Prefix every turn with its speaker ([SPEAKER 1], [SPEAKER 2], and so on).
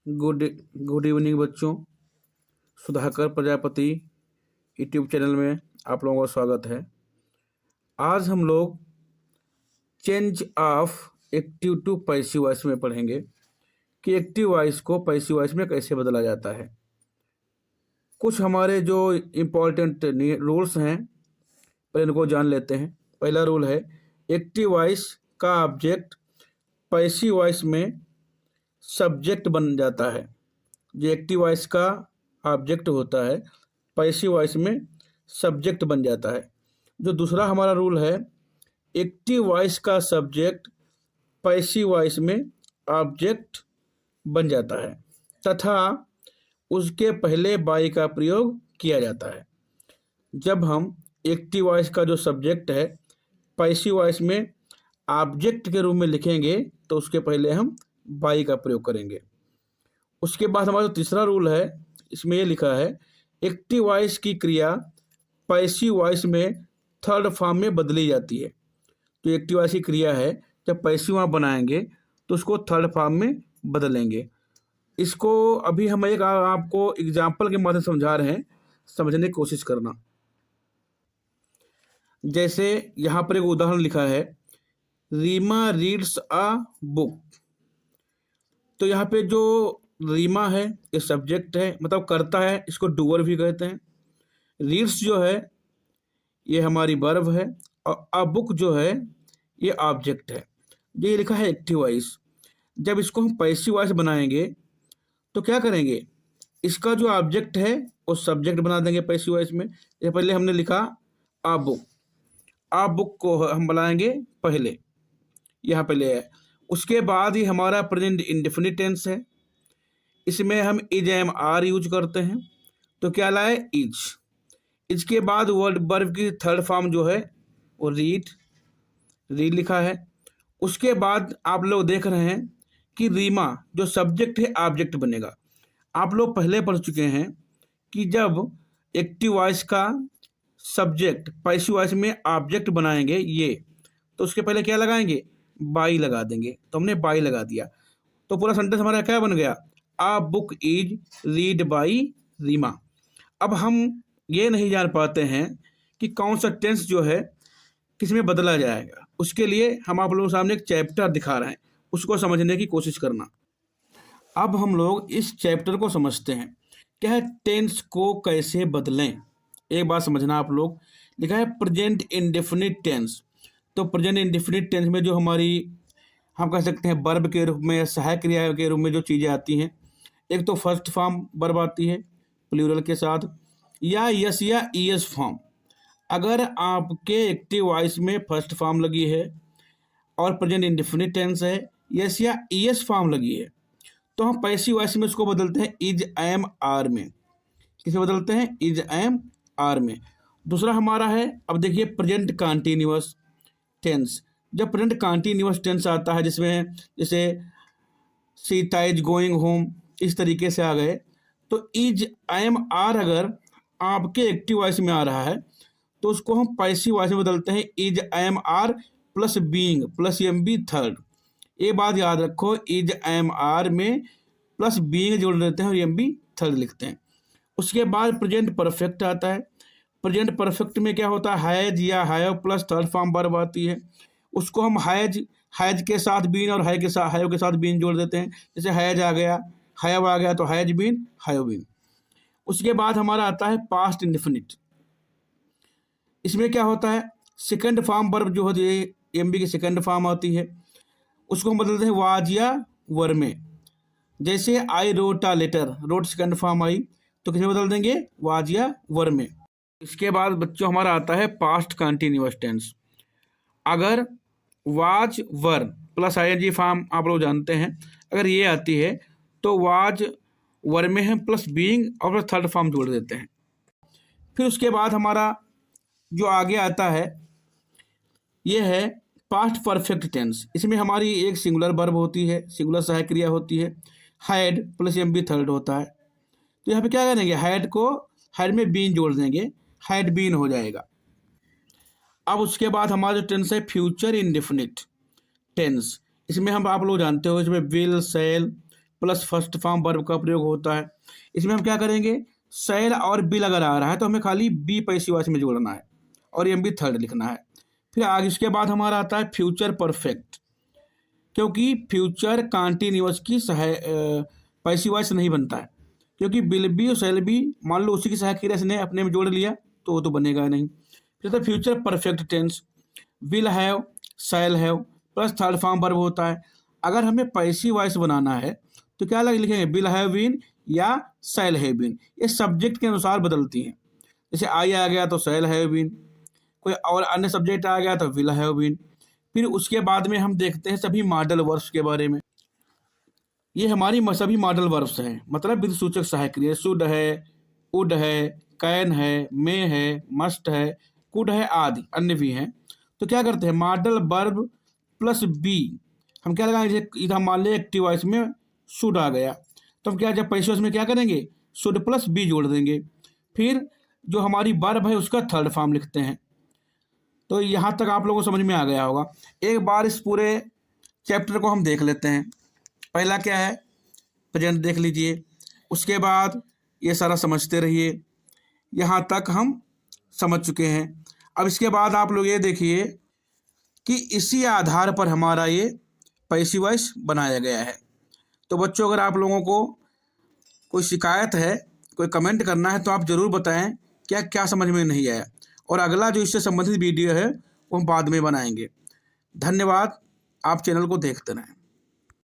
[SPEAKER 1] Good good evening बच्चों। Sudhakar Prajapati YouTube channel में आप लोगों का स्वागत है। आज हम लोग change of active to passive voice में पढ़ेंगे कि एक्टिव वॉइस को पैसिव वॉइस में कैसे बदला जाता है। कुछ हमारे जो इम्पोर्टेंट रूल्स हैं पहले इनको जान लेते हैं। पहला रूल है, एक्टिव वॉइस का ऑब्जेक्ट पैसिव वॉइस में सब्जेक्ट बन जाता है। जो एक्टिव वॉइस का ऑब्जेक्ट होता है पैसिव वॉइस में सब्जेक्ट बन जाता है। जो दूसरा हमारा रूल है, एक्टिव वॉइस का सब्जेक्ट पैसिव वॉइस में ऑब्जेक्ट बन जाता है तथा उसके पहले बाई का प्रयोग किया जाता है। जब हम एक्टिव वॉइस का जो सब्जेक्ट है पैसिव वॉइस में ऑब्जेक्ट के रूप में लिखेंगे तो उसके पहले हम बाई का प्रयोग करेंगे। उसके बाद हमारा जो तीसरा रूल है, इसमें ये लिखा है, एक्टिव वॉइस की क्रिया पैसिव वॉइस में थर्ड फॉर्म में बदली जाती है। तो एक्टिव वॉइस की क्रिया है, जब पैसिव वॉइस बनाएंगे तो उसको थर्ड फॉर्म में बदलेंगे। इसको अभी हम एक आपको एग्जाम्पल के माध्यम से समझा रहे हैं, समझने की कोशिश करना। जैसे यहाँ पर एक उदाहरण लिखा है, रीमा रीड्स अ बुक। तो यहाँ पे जो रीमा है ये सब्जेक्ट है, मतलब करता है, इसको डूअर भी कहते हैं। रीड्स जो है ये हमारी वर्ब है और अ बुक जो है ये ऑब्जेक्ट है। ये लिखा है एक्टिव वॉइस। जब इसको हम पैसिव वॉइस बनाएंगे तो क्या करेंगे, इसका जो ऑब्जेक्ट है वो सब्जेक्ट बना देंगे पैसिव वॉइस में। ये पहले हमने लिखा अ बुक, अ बुक को हम बनाएंगे पहले, यहाँ पहले है। उसके बाद ही हमारा प्रेजेंट इंडेफिनिट टेंस है, इसमें हम इज एम आर यूज करते हैं। तो क्या लाए, इज। इसके बाद वर्ब की थर्ड फॉर्म जो है वो रीड लिखा है। उसके बाद आप लोग देख रहे हैं कि रीमा जो सब्जेक्ट है ऑब्जेक्ट बनेगा। आप लोग पहले पढ़ चुके हैं कि जब एक्टिव वॉइस का सब्जेक्ट पैसिव वॉइस में ऑब्जेक्ट बनाएंगे ये, तो उसके पहले क्या लगाएंगे, बाई लगा देंगे। तो हमने बाई लगा दिया तो पूरा सेंटेंस हमारा क्या बन गया, a book is read by Reema. अब हम ये नहीं जान पाते हैं कि कौन सा टेंस जो है किस में बदला जाएगा। उसके लिए हम आप लोगों के सामने एक चैप्टर दिखा रहे हैं, उसको समझने की कोशिश करना। अब हम लोग इस चैप्टर को समझते हैं, क्या है टेंस को कैसे बदलें। एक बात समझना आप लोग, लिखा है प्रेजेंट इंडेफिनिट टेंस। तो प्रेजेंट इंडेफिनिट टेंस में जो हमारी हम कह सकते हैं वर्ब के रूप में या सहायक क्रिया के रूप में जो चीज़ें आती हैं, एक तो फर्स्ट फॉर्म वर्ब आती है प्लूरल के साथ, या यस या ईएस फॉर्म। अगर आपके एक्टिव वॉइस में फर्स्ट फॉर्म लगी है और प्रेजेंट इंडेफिनिट टेंस है, यस या ईएस फॉर्म लगी है, तो हम पैसिव वॉइस में उसको बदलते हैं इज एम आर में। किसे बदलते हैं, इज एम आर में। दूसरा हमारा है, अब देखिए प्रेजेंट कॉन्टिन्यूअस टेंस। जब प्रेजेंट कॉन्टिन्यूअस टेंस आता है जिसमें जैसे सीता इज गोइंग होम, इस तरीके से आ गए, तो इज एम आर अगर आपके एक्टिव वॉइस में आ रहा है तो उसको हम पैसिव वॉइस में बदलते हैं is am are plus being plus M B third. ये बात याद रखो, इज एम आर में प्लस बीइंग जोड़ देते हैं और एम बी थर्ड लिखते हैं। उसके बाद प्रेजेंट परफेक्ट आता है। प्रेजेंट परफेक्ट में क्या होता है, हैज या have plus third form verb आती है। उसको हम हैज के साथ बीन और हैव के साथ बीन जोड़ देते हैं। जैसे हैज आ गया, हैव आ गया, तो हैज बीन, हैव बीन। उसके बाद हमारा आता है पास्ट इंडेफिनिट। इसमें क्या होता है, सेकंड फॉर्म वर्ब जो होती है एम बी की सेकंड फॉर्म आती है, उसको हम बदलते हैं वाज या वर में। जैसे I wrote a letter, wrote second form I, तो किसमें बदल देंगे, वाज या वर में। इसके बाद बच्चों हमारा आता है पास्ट कंटिन्यूअस टेंस। अगर was were plus ING form आप लोग जानते हैं, अगर ये आती है तो वाज वर में हम प्लस बीइंग और थर्ड फॉर्म जोड़ देते हैं। फिर उसके बाद हमारा जो आगे आता है ये है पास्ट परफेक्ट टेंस। इसमें हमारी एक सिंगुलर वर्ब होती है, सिंगुलर सहायक क्रिया होती है, had plus M B third होता है। तो यहाँ पे क्या करेंगे, हैड में बीन जोड़ देंगे, हैड बीन हो जाएगा। अब उसके बाद हमारा जो टेंस है फ्यूचर इंडेफिनिट टेंस। इसमें हम आप लोग जानते हो, इसमें will, shell plus first form verb का प्रयोग होता है। इसमें हम क्या करेंगे, शैल और बिल अगर आ रहा है तो हमें खाली बी पैसिव वॉइस में जोड़ना है और एम बी थर्ड लिखना है। फिर आगे इसके बाद हमारा आता है फ्यूचर परफेक्ट, क्योंकि फ्यूचर कंटिन्यूअस की पैसिव वॉइस नहीं बनता है, क्योंकि विल बी और शैल बी मान लो उसी की सहायक क्रिया से अपने में जोड़ लिया तो वो तो बनेगा नहीं। फिर तो future perfect tense, will have shall have plus third form verb होता है। अगर हमें पैसिव वॉइस बनाना है तो क्या लिखेंगे, विल हैव बीन या शैल हैव बीन। ये सब्जेक्ट के अनुसार बदलती हैं, जैसे आई आ गया तो शैल हैव बीन, कोई और अन्य सब्जेक्ट आ गया तो विल हैव बीन। फिर उसके बाद में हम देखते हैं सभी मॉडल वर्ब्स के बारे में। ये हमारी सभी मॉडल वर्ब्स हैं, मतलब विधि सूचक सहायक क्रिया, शुड है, वुड है, कैन है, मे है, मस्ट है, कुड है आदि अन्य भी हैं। तो क्या करते हैं, मॉडल वर्ब प्लस बी हम क्या लगाएंगे, इधर मान लें एक्टिव वॉइस में शुड आ गया तो हम क्या, जब पैसिव वॉइस में क्या करेंगे, शुड प्लस बी जोड़ देंगे। फिर जो हमारी वर्ब है उसका थर्ड फॉर्म लिखते हैं। तो यहाँ तक आप लोगों को समझ में आ गया होगा। एक बार इस पूरे चैप्टर को हम देख लेते हैं। पहला क्या है, प्रेजेंट देख लीजिए, उसके बाद ये सारा समझते रहिए। यहाँ तक हम समझ चुके हैं। अब इसके बाद आप लोग ये देखिए कि इसी आधार पर हमारा ये पैसिव वॉइस बनाया गया है। तो बच्चों, अगर आप लोगों को कोई शिकायत है, कोई कमेंट करना है तो आप ज़रूर बताएं क्या क्या समझ में नहीं आया, और अगला जो इससे संबंधित वीडियो है वो हम बाद में बनाएंगे। धन्यवाद, आप चैनल को देखते रहें।